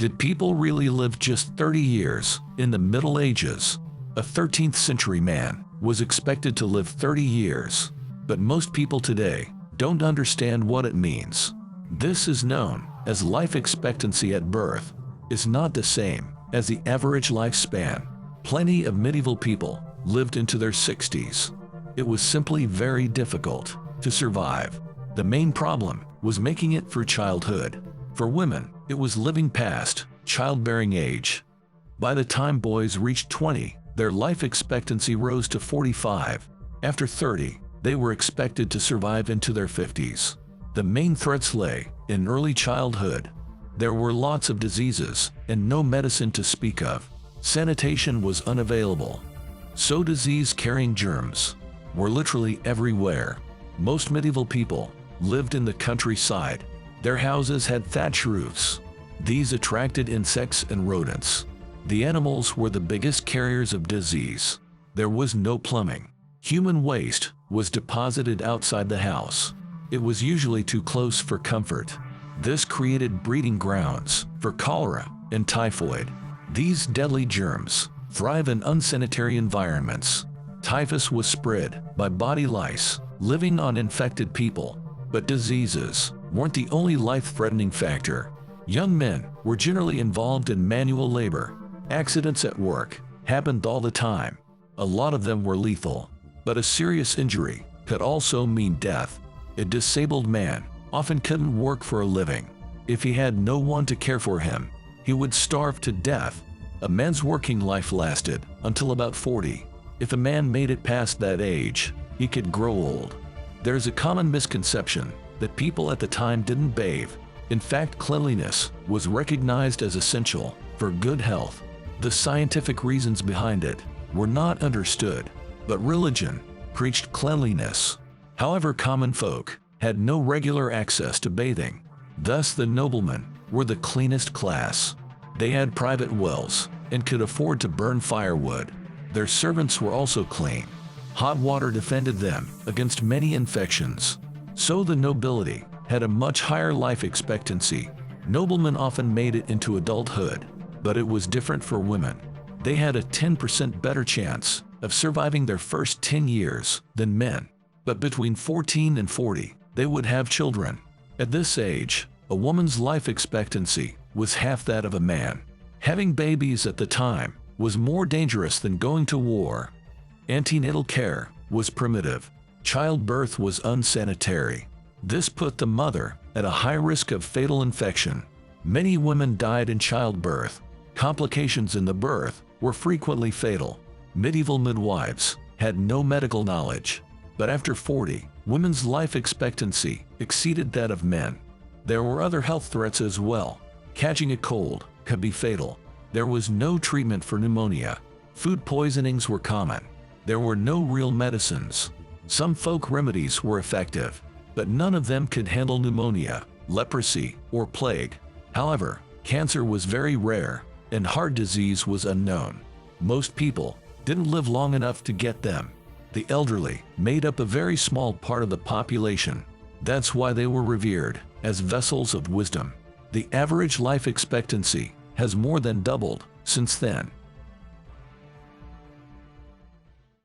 Did people really live just 30 years? In the Middle Ages, a 13th century man was expected to live 30 years. But most people today don't understand what it means. This is known as life expectancy at birth. It's not the same as the average lifespan. Plenty of medieval people lived into their 60s. It was simply very difficult to survive. The main problem was making it through childhood. For women, it was living past childbearing age. By the time boys reached 20, their life expectancy rose to 45. After 30, they were expected to survive into their 50s. The main threats lay in early childhood. There were lots of diseases and no medicine to speak of. Sanitation was unavailable, so disease-carrying germs were literally everywhere. Most medieval people lived in the countryside. Their houses had thatch roofs. These attracted insects and rodents. The animals were the biggest carriers of disease. There was no plumbing. Human waste was deposited outside the house. It was usually too close for comfort. This created breeding grounds for cholera and typhoid. These deadly germs thrive in unsanitary environments. Typhus was spread by body lice living on infected people. But diseases weren't the only life-threatening factor. Young men were generally involved in manual labor. Accidents at work happened all the time. A lot of them were lethal, but a serious injury could also mean death. A disabled man often couldn't work for a living. If he had no one to care for him, he would starve to death. A man's working life lasted until about 40. If a man made it past that age, he could grow old. There's a common misconception that people at the time didn't bathe. In fact, cleanliness was recognized as essential for good health. The scientific reasons behind it were not understood, but religion preached cleanliness. However, common folk had no regular access to bathing. Thus, the noblemen were the cleanest class. They had private wells and could afford to burn firewood. Their servants were also clean. Hot water defended them against many infections. So the nobility had a much higher life expectancy. Noblemen often made it into adulthood, but it was different for women. They had a 10% better chance of surviving their first 10 years than men. But between 14 and 40, they would have children. At this age, a woman's life expectancy was half that of a man. Having babies at the time was more dangerous than going to war. Antenatal care was primitive. Childbirth was unsanitary. This put the mother at a high risk of fatal infection. Many women died in childbirth. Complications in the birth were frequently fatal. Medieval midwives had no medical knowledge. But after 40, women's life expectancy exceeded that of men. There were other health threats as well. Catching a cold could be fatal. There was no treatment for pneumonia. Food poisonings were common. There were no real medicines. Some folk remedies were effective, but none of them could handle pneumonia, leprosy, or plague. However, cancer was very rare, and heart disease was unknown. Most people didn't live long enough to get them. The elderly made up a very small part of the population. That's why they were revered as vessels of wisdom. The average life expectancy has more than doubled since then.